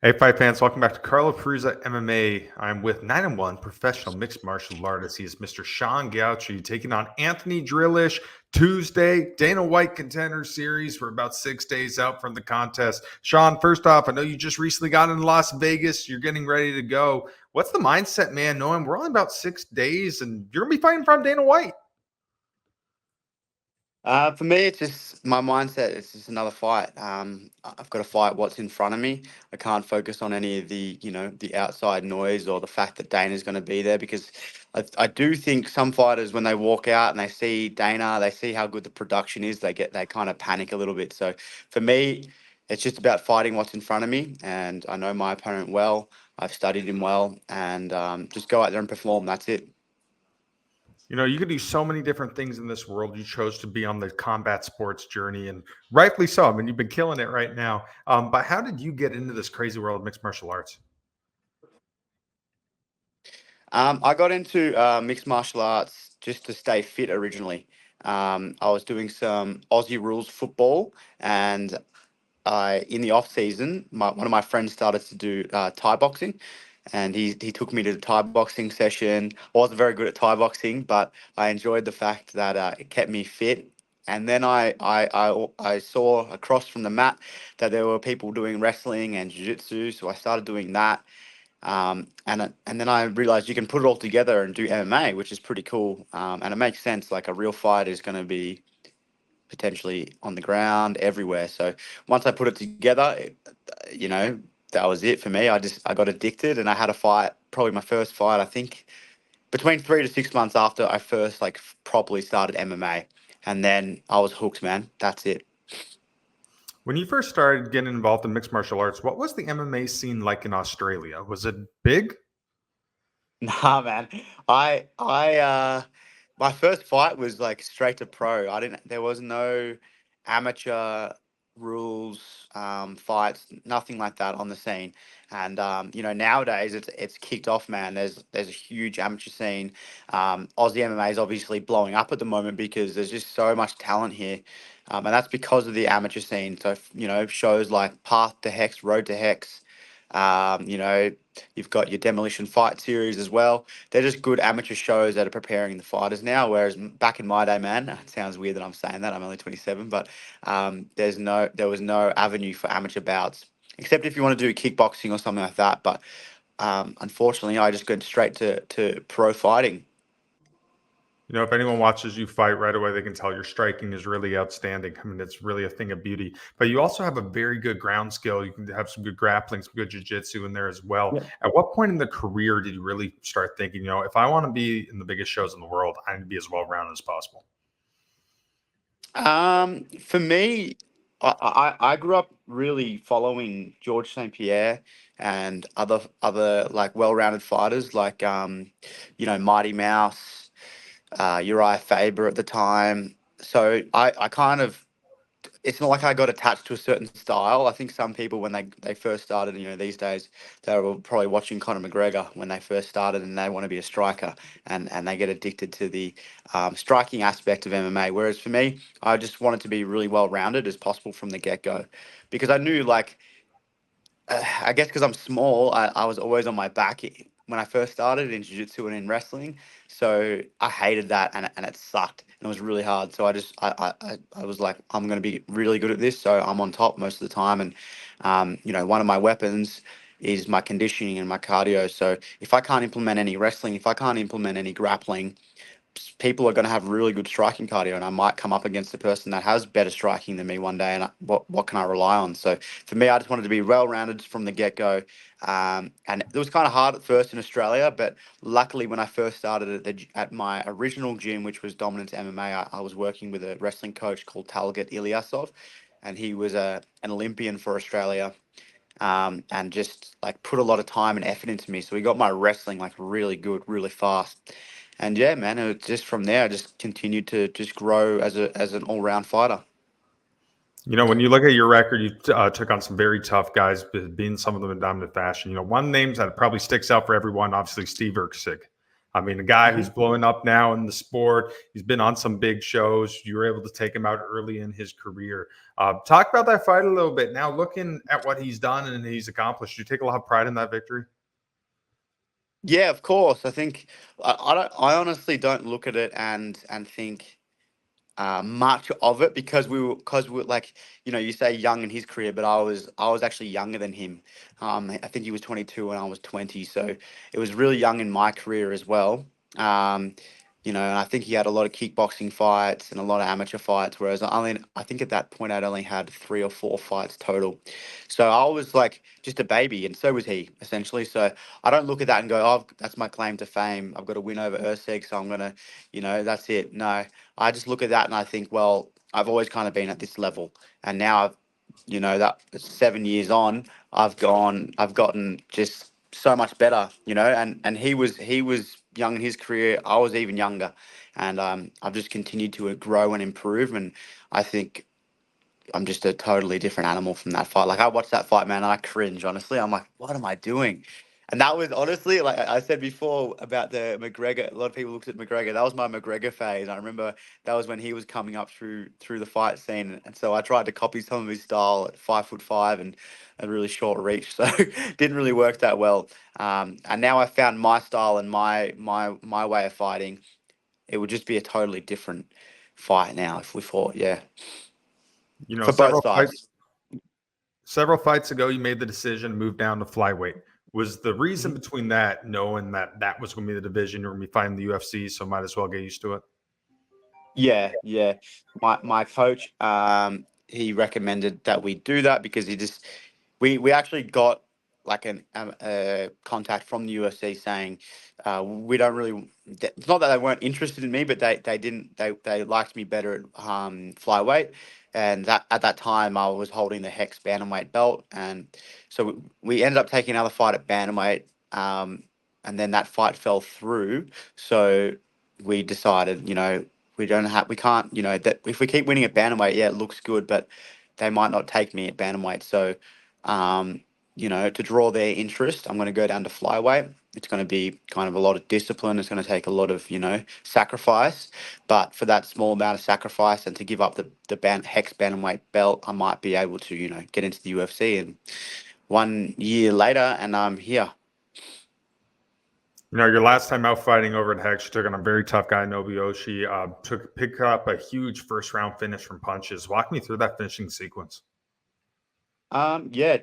Hey, fight fans, welcome back to Carlo Perusa MMA. I'm with 9-1 professional mixed martial artist. He is Mr. Sean Gauci taking on Anthony Drilich Tuesday, Dana White Contender Series. We're about 6 days out from the contest. Sean, first off, I know you just recently got in Las Vegas. You're getting ready to go. What's the mindset, man, knowing we're only about 6 days and you're going to be fighting from Dana White? For me, it's just my mindset. It's just another fight. I've got to fight what's in front of me. I can't focus on any of the outside noise or the fact that Dana's going to be there, because I do think some fighters, when they walk out and they see Dana, they see how good the production is, they kind of panic a little bit. So for me, it's just about fighting what's in front of me, and I know my opponent well. I've studied him well, and just go out there and perform. That's it. You know, you could do so many different things in this world. You chose to be on the combat sports journey, and rightfully so. I mean, you've been killing it right now. But how did you get into this crazy world of mixed martial arts? I got into mixed martial arts just to stay fit originally. I was doing some Aussie rules football, and in the off season, one of my friends started to do Thai boxing, and he took me to the Thai boxing session. I wasn't very good at Thai boxing, but I enjoyed the fact that it kept me fit. And then I saw across from the mat that there were people doing wrestling and jiu-jitsu, so I started doing that. And then I realized you can put it all together and do MMA, which is pretty cool. And it makes sense. Like, a real fight is going to be potentially on the ground everywhere. So once I put it together, that was it for me. I got addicted, and I had a fight, probably my first fight, I think between 3 to 6 months after I first properly started MMA. And then I was hooked, man. That's it. When you first started getting involved in mixed martial arts, what was the MMA scene like in Australia? Was it big? Nah, man. My first fight was like straight to pro. There was no amateur rules, fights, nothing like that on the scene. And nowadays it's kicked off, man. There's a huge amateur scene. Aussie MMA is obviously blowing up at the moment because there's just so much talent here. And that's because of the amateur scene. So, shows like Path to Hex, Road to Hex, you know, you've got your Demolition Fight series as well. They're just good amateur shows that are preparing the fighters now. Whereas back in my day, man, it sounds weird that I'm saying that. I'm only 27, but there was no avenue for amateur bouts, except if you want to do kickboxing or something like that. But unfortunately, I just go straight to pro fighting. You know, if anyone watches you fight right away, they can tell your striking is really outstanding. I mean, it's really a thing of beauty. But you also have a very good ground skill. You can have some good grappling, some good jiu-jitsu in there as well. Yeah. At what point in the career did you really start thinking, if I want to be in the biggest shows in the world, I need to be as well-rounded as possible? For me, I grew up really following George St. Pierre and other like well-rounded fighters like Mighty Mouse, Uriah Faber at the time. So I kind of, it's not like I got attached to a certain style. I think some people, when they first started, these days, they were probably watching Conor McGregor when they first started, and they want to be a striker, and they get addicted to the striking aspect of MMA. Whereas for me, I just wanted to be really well rounded as possible from the get go, because I knew, like, I guess because I'm small, I was always on my back when I first started in jiu-jitsu and in wrestling. So I hated that, and it sucked, and it was really hard. So I was like, I'm going to be really good at this, so I'm on top most of the time. And one of my weapons is my conditioning and my cardio. So if I can't implement any wrestling, if I can't implement any grappling, people are going to have really good striking cardio, and I might come up against a person that has better striking than me one day. And what can I rely on? So for me, I just wanted to be well rounded from the get go. And it was kind of hard at first in Australia, but luckily when I first started at my original gym, which was Dominance MMA, I was working with a wrestling coach called Talgat Ilyasov, and he was an Olympian for Australia. And just like put a lot of time and effort into me. So he got my wrestling like really good, really fast. And yeah, man, it was just from there, I just continued to just grow as an all round fighter. When you look at your record, you took on some very tough guys, being some of them in dominant fashion. One name that probably sticks out for everyone, obviously Steve Erceg. I mean, a guy who's blowing up now in the sport. He's been on some big shows. You were able to take him out early in his career. Talk about that fight a little bit. Now, looking at what he's done and he's accomplished, you take a lot of pride in that victory? Yeah, of course. I think I honestly don't look at it and think much of it because we were like, you say young in his career, but I was actually younger than him. I think he was 22 and I was 20, so it was really young in my career as well. Um, and I think he had a lot of kickboxing fights and a lot of amateur fights, whereas I think at that point I'd only had 3 or 4 fights total. So I was like just a baby, and so was he essentially. So I don't look at that and go, "Oh, that's my claim to fame. I've got to win over Usyk, so I'm gonna, that's it." No, I just look at that and I think, well, I've always kind of been at this level, and now that 7 years on, I've gotten just so much better, and he was young in his career. I was even younger, and I've just continued to grow and improve, and I think I'm just a totally different animal from that fight. Like I watched that fight, man, and I cringe. Honestly, I'm like, what am I doing? And that was honestly, like I said before about the McGregor. A lot of people looked at McGregor. That was my McGregor phase. I remember that was when he was coming up through the fight scene, and so I tried to copy some of his style at 5'5" and a really short reach. So didn't really work that well. And now I found my style and my way of fighting. It would just be a totally different fight now if we fought. Yeah, You know, for both sides. several fights ago, you made the decision to move down to flyweight. Was the reason Mhm. between that knowing that that was going to be the division you're going to be fighting the UFC, so might as well get used to it? Yeah, yeah. My coach, he recommended that we do that because we actually got like a contact from the UFC saying we don't really. It's not that they weren't interested in me, but they didn't. They liked me better at flyweight, and that at that time I was holding the Hex bantamweight belt, and so we ended up taking another fight at bantamweight, and then that fight fell through. So we decided, we can't, that if we keep winning at bantamweight, yeah, it looks good, but they might not take me at bantamweight. So, to draw their interest, I'm going to go down to flyweight. It's going to be kind of a lot of discipline. It's going to take a lot of, sacrifice. But for that small amount of sacrifice and to give up the Hex bantamweight belt, I might be able to, get into the UFC. And 1 year later, and I'm here. You know, your last time out fighting over at Hex, you took on a very tough guy, Nobuyoshi. Picked up a huge first round finish from punches. Walk me through that finishing sequence. Yeah,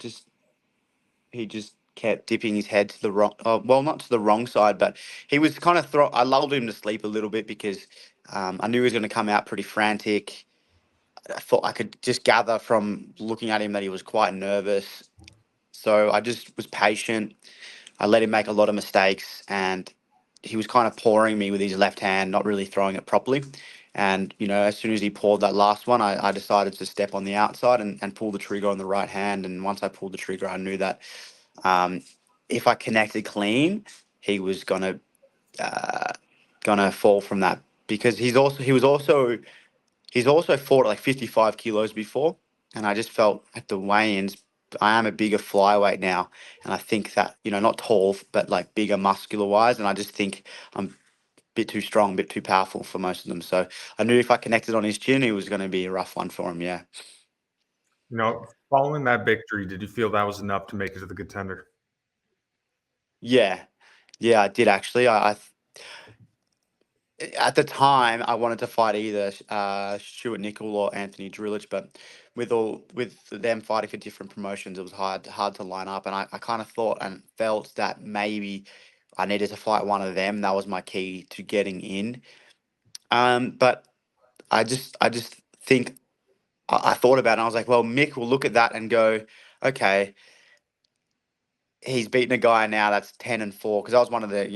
he just kept dipping his head to the wrong, well, not to the wrong side, but he was kind of I lulled him to sleep a little bit because I knew he was going to come out pretty frantic. I thought I could just gather from looking at him that he was quite nervous. So I just was patient. I let him make a lot of mistakes, and he was kind of pouring me with his left hand, not really throwing it properly. And, as soon as he poured that last one, I decided to step on the outside and pull the trigger on the right hand. And once I pulled the trigger, I knew that um, if I connected clean, he was gonna fall from that because he's also fought at like 55 kilos before, and I just felt at the weigh-ins I am a bigger flyweight now, and I think that not tall but like bigger muscular wise, and I just think I'm a bit too strong, a bit too powerful for most of them. So I knew if I connected on his chin, it was going to be a rough one for him. Yeah. You know, following that victory, did you feel that was enough to make it to the Contender? Yeah, yeah, I did actually. At the time, I wanted to fight either Stuart Nickel or Anthony Drilich, but with them fighting for different promotions, it was hard to line up, and I kind of thought and felt that maybe I needed to fight one of them. That was my key to getting in. But I just think I thought about it. And I was like, well, Mick will look at that and go, okay, he's beaten a guy now that's 10-4 because that was one of the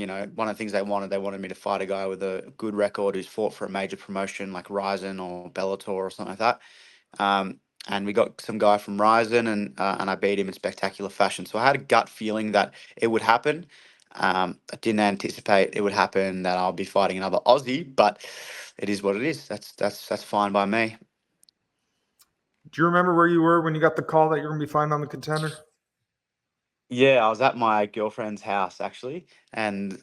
things they wanted. They wanted me to fight a guy with a good record who's fought for a major promotion like Ryzen or Bellator or something like that. And we got some guy from Ryzen, and I beat him in spectacular fashion. So I had a gut feeling that it would happen. I didn't anticipate it would happen that I'll be fighting another Aussie, but it is what it is. That's fine by me. Do you remember where you were when you got the call that you're going to be fighting on the Contender? Yeah, I was at my girlfriend's house actually, and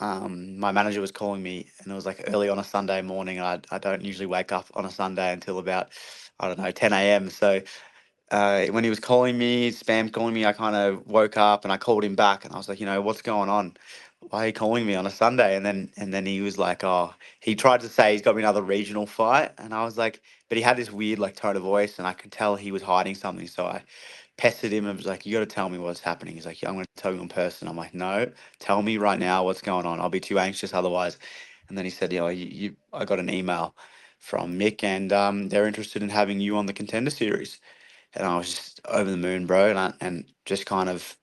my manager was calling me, and it was like early on a Sunday morning. I don't usually wake up on a Sunday until about, I don't know, 10 a.m. So when he was calling me, spam calling me, I kind of woke up and I called him back, and I was like, what's going on? Why are you calling me on a Sunday? And then he was like, oh, he tried to say he's got me another regional fight, and I was like, but he had this weird like tone of voice, and I could tell he was hiding something. So I pestered him and was like, you got to tell me what's happening. He's like, yeah, I'm going to tell you in person. I'm like, no, tell me right now what's going on. I'll be too anxious otherwise. And then he said, I got an email from Mick, and they're interested in having you on the Contender series. And I was just over the moon, bro. And just kind of,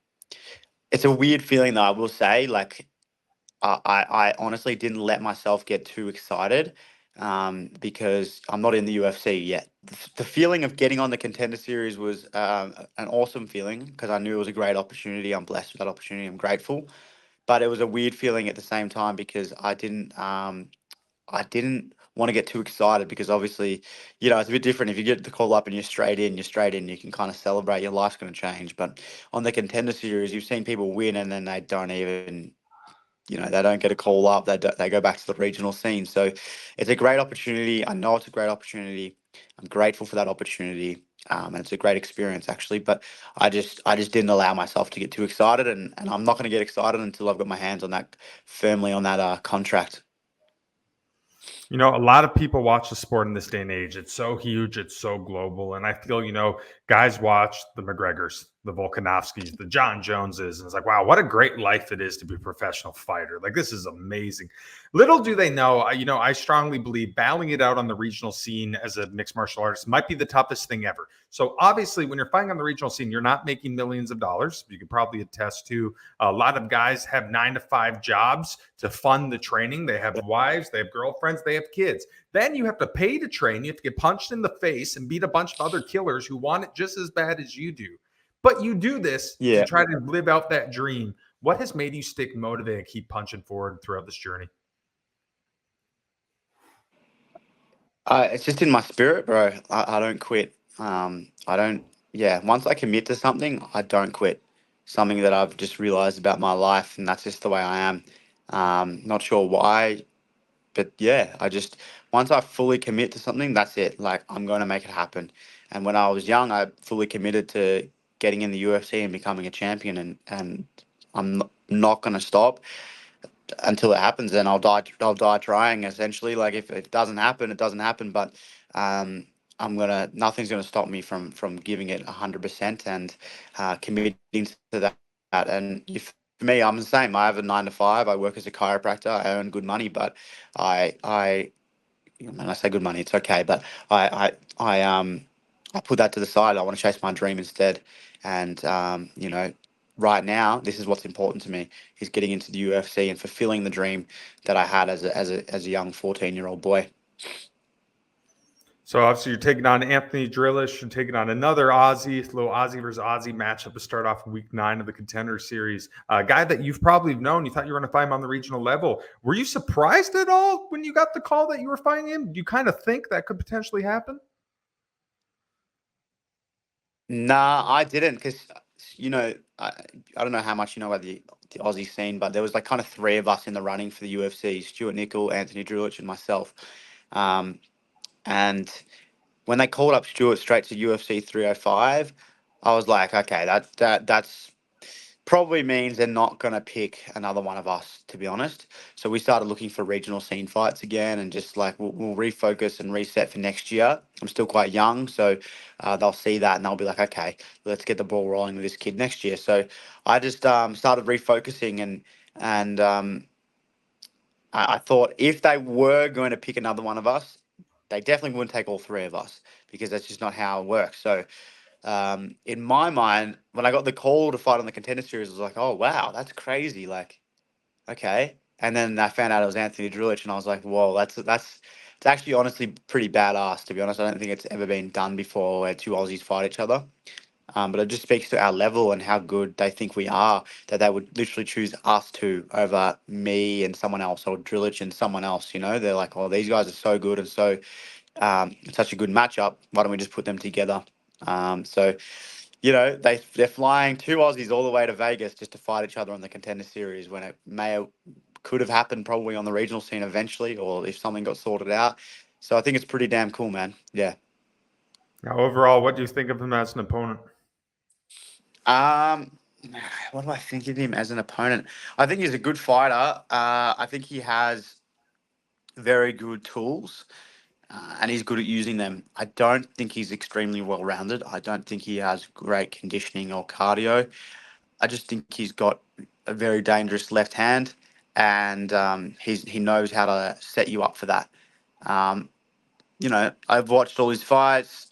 it's a weird feeling though, I will say. Like, I honestly didn't let myself get too excited because I'm not in the UFC yet. The feeling of getting on the Contender series was an awesome feeling because I knew it was a great opportunity. I'm blessed with that opportunity. I'm grateful. But it was a weird feeling at the same time because I didn't want to get too excited because obviously, it's a bit different. If you get the call up and you're straight in, you're straight in. You can kind of celebrate. Your life's going to change. But on the Contender series, you've seen people win and then they don't even, they don't get a call up. They go back to the regional scene. So it's a great opportunity. I know it's a great opportunity. I'm grateful for that opportunity. And it's a great experience actually. But I just didn't allow myself to get too excited, and I'm not going to get excited until I've got my hands on that firmly on that contract. A lot of people watch the sport in this day and age. It's so huge, it's so global. And I feel, guys watch the McGregors, the Volkanovskis, the John Joneses, and it's like, wow, what a great life it is to be a professional fighter. Like, this is amazing. Little do they know, I strongly believe battling it out on the regional scene as a mixed martial artist might be the toughest thing ever. So obviously, when you're fighting on the regional scene, you're not making millions of dollars. You can probably attest to a lot of guys have 9 to 5 jobs to fund the training. They have wives, they have girlfriends, they have kids. Then you have to pay to train. You have to get punched in the face and beat a bunch of other killers who want it just as bad as you do. But you do this to Yeah. try to live out that dream. What has made you stick motivated and keep punching forward throughout this journey? It's just in my spirit, bro. I don't quit. I don't, yeah, once I commit to something, I don't quit. Something that I've just realized about my life, and that's just the way I am. Not sure why, but yeah, once I fully commit to something, that's it. Like, I'm going to make it happen. And when I was young, I fully committed to getting in the UFC and becoming a champion, and I'm not going to stop until it happens. And I'll die trying, essentially. Like, if it doesn't happen, it doesn't happen. But nothing's gonna stop me from giving it 100% and committing to that. And for me, I'm the same. I have a 9 to 5. I work as a chiropractor. I earn good money, but I when I say good money, it's okay. But I put that to the side. I want to chase my dream instead. And right now, this is what's important to me: is getting into the UFC and fulfilling the dream that I had as a young 14-year-old boy. So obviously you're taking on Anthony Drilich and taking on another Aussie, little Aussie versus Aussie matchup to start off week 9 of the Contender Series. A guy that you've probably known. You thought you were going to fight him on the regional level. Were you surprised at all when you got the call that you were fighting him? Do you kind of think that could potentially happen? Nah, I didn't, because I don't know how much you know about the Aussie scene, but there was like kind of three of us in the running for the UFC: Stuart Nickel, Anthony Drilich, and myself. Um, and when they called up Stuart straight to UFC 305, I was like, okay, that's probably means they're not going to pick another one of us, to be honest. So we started looking for regional scene fights again, and just like we'll refocus and reset for next year. I'm still quite young, so they'll see that and they'll be like, okay, let's get the ball rolling with this kid next year. So I just started refocusing, and I thought if they were going to pick another one of us, they definitely wouldn't take all three of us, because that's just not how it works. So in my mind, when I got the call to fight on the Contender Series, I was like, oh wow, that's crazy. Like, okay. And then I found out it was Anthony Drilich, and I was like, whoa, that's it's actually honestly pretty badass, to be honest. I don't think it's ever been done before where two Aussies fight each other. But it just speaks to our level and how good they think we are, that they would literally choose us two over me and someone else, or Drilich and someone else. They're like, oh, these guys are so good and so such a good matchup. Why don't we just put them together? So they're flying two Aussies all the way to Vegas just to fight each other on the Contender Series when it may could have happened probably on the regional scene eventually, or if something got sorted out. So I think it's pretty damn cool, man. Yeah. Now, overall, what do you think of him as an opponent? Um, what do I think of him as an opponent? I think he's a good fighter. I think he has very good tools, and he's good at using them. I don't think he's extremely well rounded. I don't think he has great conditioning or cardio. I just think he's got a very dangerous left hand, and he knows how to set you up for that. Um, I've watched all his fights.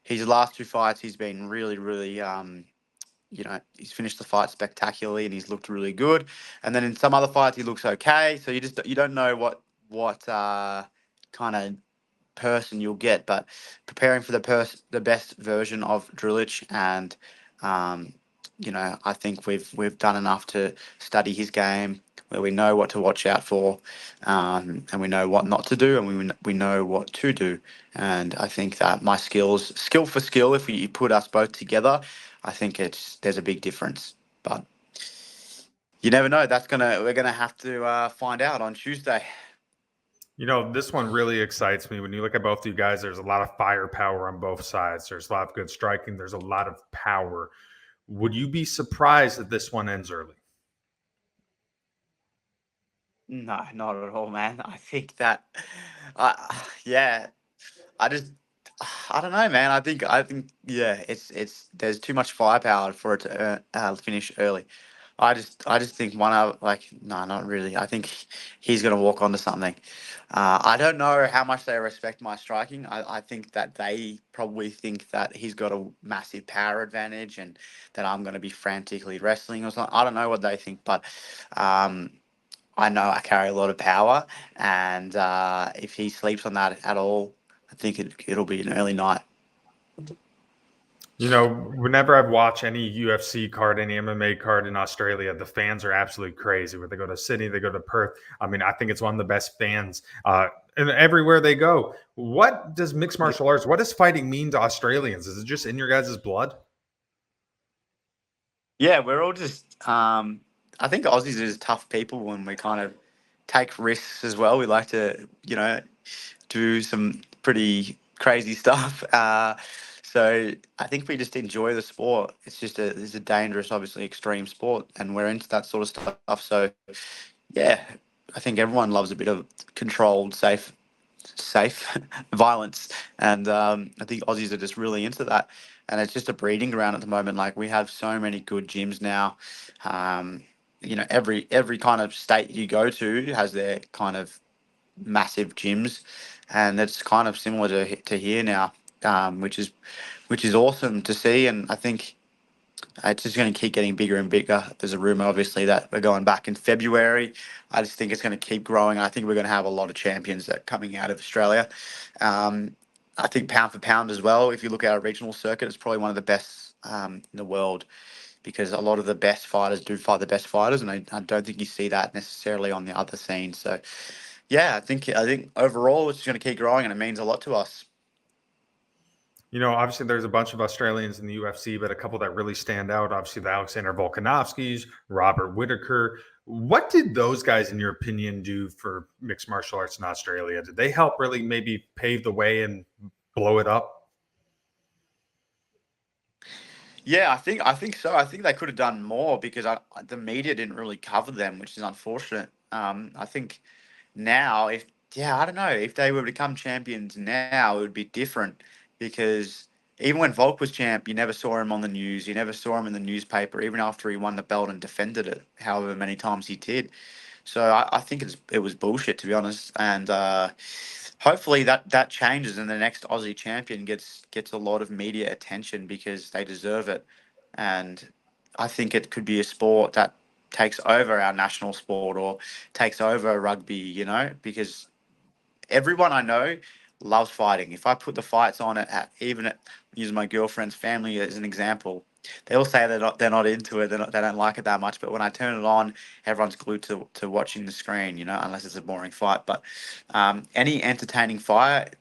His last two fights, he's been really, really he's finished the fight spectacularly and he's looked really good. And then in some other fights, he looks okay. So you don't know what kind of person you'll get, but preparing for the best version of Drilich, and um, I think we've done enough to study his game, where we know what to watch out for, and we know what not to do, and we know what to do. And I think that my skills, skill for skill, if you put us both together, I think there's a big difference. But you never know. We're gonna have to find out on Tuesday. This one really excites me. When you look at both you guys, there's a lot of firepower on both sides. There's a lot of good striking. There's a lot of power. Would you be surprised that this one ends early? No, not at all, man. I think that, yeah, I just, I don't know, man. I think, yeah, it's there's too much firepower for it to finish early. I just think one of like, no, not really. I think he's gonna walk onto something. I don't know how much they respect my striking. I think that they probably think that he's got a massive power advantage and that I'm gonna be frantically wrestling or something. I don't know what they think, but um, I know I carry a lot of power, and if he sleeps on that at all, I think it'll be an early night. Whenever I've watched any UFC card, any MMA card in Australia, the fans are absolutely crazy. Where they go to Sydney, they go to Perth. I mean, I think it's one of the best fans and everywhere they go. What does mixed martial arts, what does fighting mean to Australians? Is it just in your guys' blood? Yeah, we're all just. I think Aussies are just tough people when we kind of take risks as well. We like to, do some pretty crazy stuff. So I think we just enjoy the sport. It's a dangerous, obviously extreme sport, and we're into that sort of stuff. So yeah, I think everyone loves a bit of controlled, safe violence, and I think Aussies are just really into that. And it's just a breeding ground at the moment. Like we have so many good gyms now. Um, every kind of state you go to has their kind of massive gyms, and it's kind of similar to here now, which is awesome to see. And I think it's just going to keep getting bigger and bigger. There's a rumor, obviously, that we're going back in February. I just think it's going to keep growing. I think we're going to have a lot of champions that coming out of Australia. Um, I think pound for pound as well. If you look at our regional circuit, it's probably one of the best in the world, because a lot of the best fighters do fight the best fighters, and I don't think you see that necessarily on the other scene. So yeah, I think overall it's going to keep growing, and it means a lot to us. Obviously there's a bunch of Australians in the UFC, but a couple that really stand out, obviously the Alexander Volkanovskis, Robert Whitaker. What did those guys, in your opinion, do for mixed martial arts in Australia? Did they help really maybe pave the way and blow it up? Yeah, I think so. I think they could have done more because the media didn't really cover them, which is unfortunate. I think now, if yeah, I don't know if they were to become champions now, it would be different, because even when Volk was champ, you never saw him on the news. You never saw him in the newspaper, even after he won the belt and defended it, however many times he did. So I think it was bullshit, to be honest, and hopefully that changes and the next Aussie champion gets a lot of media attention because they deserve it, and I think it could be a sport that takes over our national sport or takes over rugby, because everyone I know loves fighting. If I put the fights on even at using my girlfriend's family as an example, they all say they're not into it. They don't like it that much. But when I turn it on, everyone's glued to watching the screen. Unless it's a boring fight. But any entertaining fight,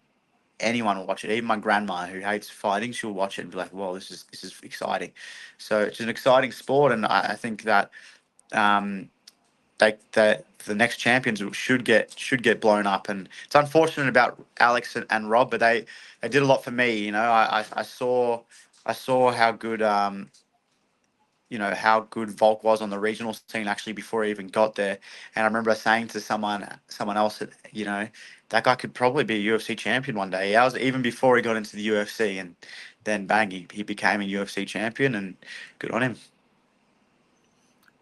anyone will watch it. Even my grandma, who hates fighting, she'll watch it and be like, "Well, this is exciting." So it's an exciting sport, and I think that um, they the next champions should get blown up. And it's unfortunate about Alex and Rob, but they did a lot for me. You know, I saw how good how good Volk was on the regional scene actually before he even got there. And I remember saying to someone else that that guy could probably be a UFC champion one day. I was even before he got into the UFC, and then bang, he became a UFC champion, and good on him.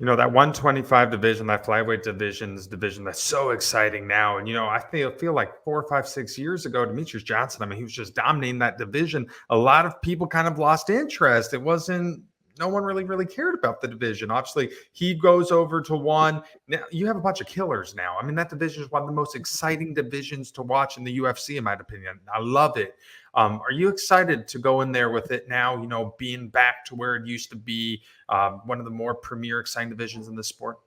That 125 division, that flyweight division is a division that's so exciting now. And, I feel like 4, 5, 6 years ago, Demetrius Johnson, I mean, he was just dominating that division. A lot of people kind of lost interest. No one really cared about the division. Obviously, he goes over to one. Now, you have a bunch of killers now. I mean, that division is one of the most exciting divisions to watch in the UFC, in my opinion. I love it. Are you excited to go in there with it now, being back to where it used to be, one of the more premier, exciting divisions in the sport?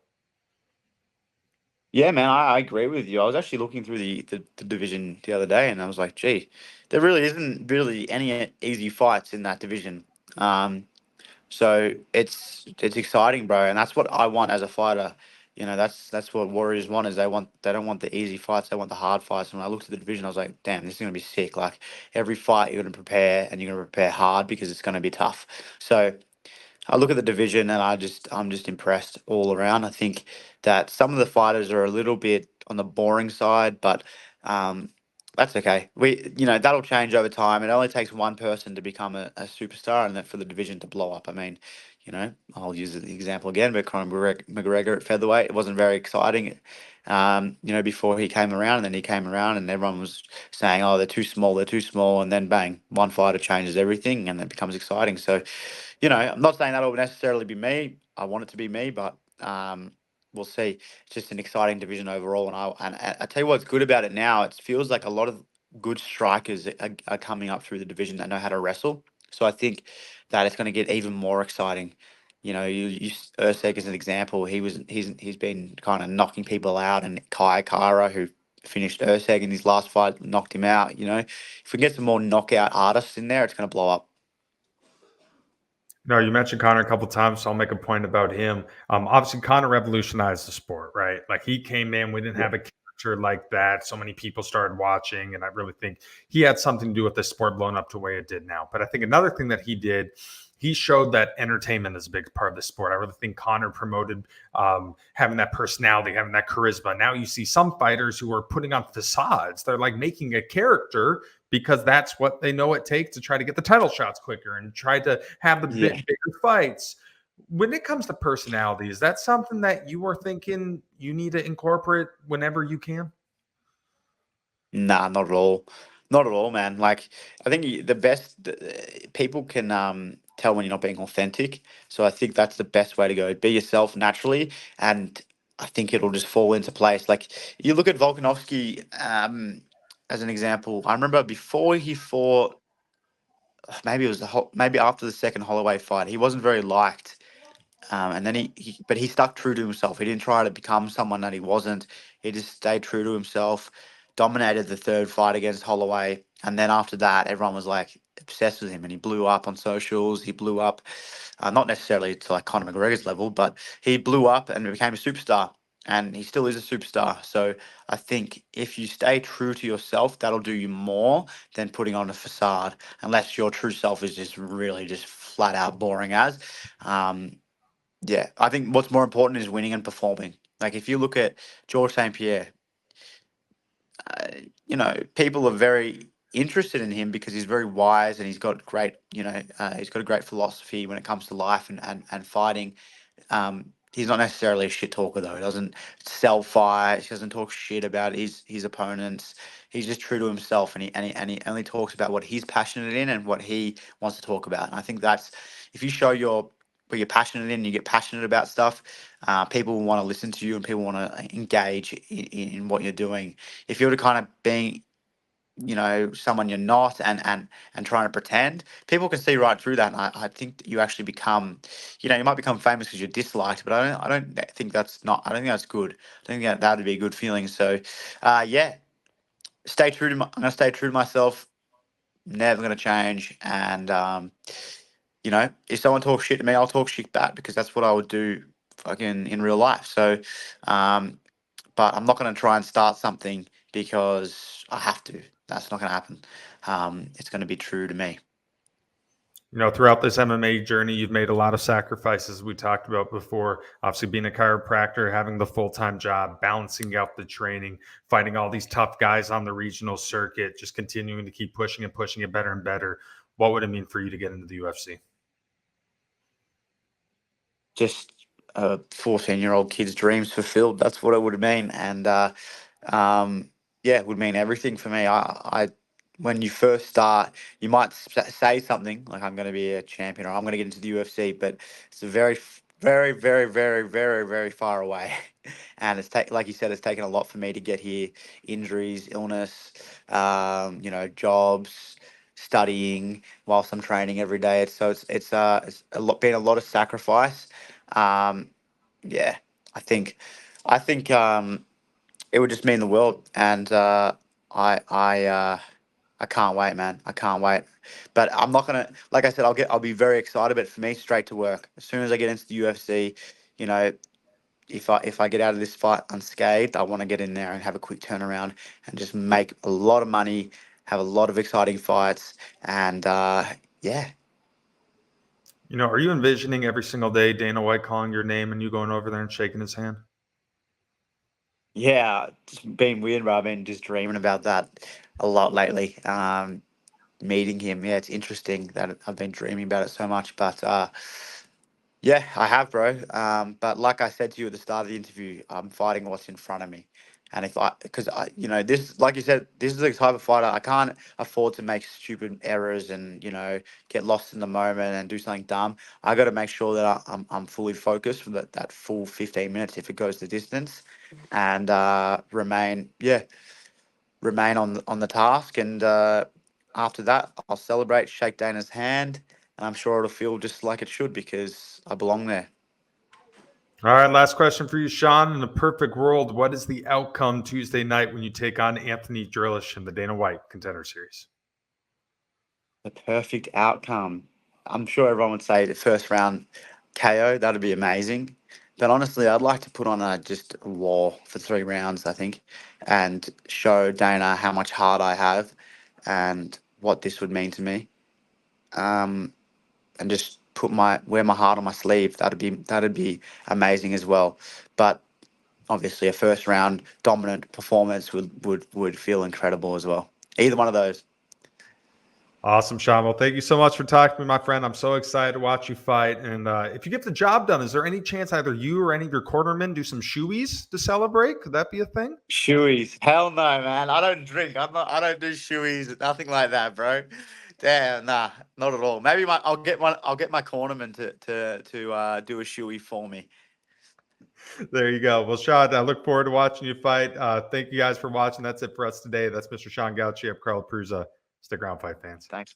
Yeah, man, I agree with you. I was actually looking through the division the other day, and I was like, gee, there really isn't really any easy fights in that division. Um, So it's exciting, bro, and that's what I want as a fighter. That's what Warriors want is they don't want the easy fights, they want the hard fights. And when I looked at the division, I was like, damn, this is gonna be sick. Like every fight you're gonna prepare and you're gonna prepare hard because it's gonna be tough. So I look at the division and I'm just impressed all around. I think that some of the fighters are a little bit on the boring side, but um, that's okay. That'll change over time. It only takes one person to become a superstar, and then for the division to blow up. I mean, I'll use the example again, but Conor McGregor at featherweight, it wasn't very exciting. Before he came around, and then he came around, and everyone was saying, "Oh, they're too small," and then bang, one fighter changes everything, and it becomes exciting. So I'm not saying that'll necessarily be me. I want it to be me, but we'll see. It's just an exciting division overall, and I tell you what's good about it now. It feels like a lot of good strikers are coming up through the division that know how to wrestle. So I think that it's going to get even more exciting. You use Usyk as an example. He's been kind of knocking people out, and Kai Kara, who finished Usyk in his last fight, knocked him out. If we get some more knockout artists in there, it's going to blow up. No, you mentioned Connor a couple times, so I'll make a point about him. Obviously, Connor revolutionized the sport, right? Like he came in, we didn't have a character like that. So many people started watching, and I really think he had something to do with the sport blowing up to the way it did now. But I think another thing that he did, he showed that entertainment is a big part of the sport. I really think Connor promoted having that personality, having that charisma. Now you see some fighters who are putting on facades. They're like making a character because that's what they know it takes to try to get the title shots quicker and try to have the Yeah. bigger fights. When it comes to personality, is that something that you are thinking you need to incorporate whenever you can? Nah, not at all. Not at all, man. Like, I think the best people can tell when you're not being authentic. So I think that's the best way to go. Be yourself naturally, and I think it'll just fall into place. Like, you look at Volkanovski as an example. I remember before he fought, maybe it was maybe after the second Holloway fight, he wasn't very liked. And then but he stuck true to himself. He didn't try to become someone that he wasn't. He just stayed true to himself, dominated the third fight against Holloway. And then after that, everyone was like obsessed with him, and he blew up on socials. He blew up, not necessarily to like Conor McGregor's level, but he blew up and became a superstar. And he still is a superstar. So I think if you stay true to yourself, that'll do you more than putting on a facade, unless your true self is just really just flat out boring as. Um, yeah, I think what's more important is winning and performing. Like if you look at George St. Pierre, uh, people are very interested in him because he's very wise and he's got great, he's got a great philosophy when it comes to life and fighting. He's not necessarily a shit talker though. He doesn't sell fights. He doesn't talk shit about his opponents. He's just true to himself, and he only talks about what he's passionate in and what he wants to talk about. And I think that's if you show what you're passionate in, you get passionate about stuff. People want to listen to you, and people want to engage in what you're doing. If you're the kind of being someone you're not and trying to pretend, people can see right through that. And I think that you actually become, you might become famous because you're disliked, but I don't think I don't think that's good. I think that would be a good feeling. So yeah, I'm gonna stay true to myself, never gonna change. And if someone talks shit to me, I'll talk shit back because that's what I would do fucking in real life. So um but I'm not going to try and start something because I have to. That's not going to happen. It's going to be true to me. Throughout this MMA journey, you've made a lot of sacrifices we talked about before. Obviously, being a chiropractor, having the full-time job, balancing out the training, fighting all these tough guys on the regional circuit, just continuing to keep pushing and pushing it better and better. What would it mean for you to get into the UFC? Just a 14-year-old kid's dreams fulfilled. That's what it would mean. And yeah, it would mean everything for me. When you first start, you might say something like, I'm going to be a champion or I'm going to get into the UFC, but it's a very, very, very, very, very, very far away. And like you said, it's taken a lot for me to get here. Injuries, illness, jobs, studying whilst I'm training every day. It's been a lot of sacrifice. Yeah, I think, it would just mean the world, and I can't wait, man. I can't wait. But I'm not gonna, like I said, I'll be very excited. But for me, straight to work. As soon as I get into the UFC, you know, if I get out of this fight unscathed, I want to get in there and have a quick turnaround and just make a lot of money, have a lot of exciting fights, and yeah. Are you envisioning every single day Dana White calling your name and you going over there and shaking his hand? Yeah, it's been weird, bro. I've been just dreaming about that a lot lately. Meeting him, yeah, it's interesting that I've been dreaming about it so much. But yeah, I have, bro. But like I said to you at the start of the interview, I'm fighting what's in front of me. And because this, like you said, this is the type of fighter I can't afford to make stupid errors and get lost in the moment and do something dumb. I got to make sure that I'm fully focused for that full 15 minutes if it goes the distance, and remain on the task. And after that, I'll celebrate, shake Dana's hand, and I'm sure it'll feel just like it should because I belong there. All right, last question for you, Sean. In a perfect world, what is the outcome Tuesday night when you take on Anthony Drilich in the Dana White Contender Series? The perfect outcome. I'm sure everyone would say the first round KO. That'd be amazing. But honestly, I'd like to put on just a war for 3 rounds, I think, and show Dana how much heart I have and what this would mean to me. And just wear my heart on my sleeve. That'd be amazing as well. But obviously, a first round dominant performance would feel incredible as well. Either one of those. Awesome, Sean. Well, thank you so much for talking to me, my friend. I'm so excited to watch you fight. And if you get the job done, is there any chance either you or any of your cornermen do some shoeies to celebrate? Could that be a thing? Shoeies? Hell no, man. I don't drink. I don't do shoeies. Nothing like that, bro. Damn, nah, not at all. Maybe I'll get my cornerman to do a shoey for me. There you go. Well, Sean, I look forward to watching you fight. Thank you guys for watching. That's it for us today. That's Mr. Sean Gauci. I'm Carl Prusa. Stick around, fight fans. Thanks.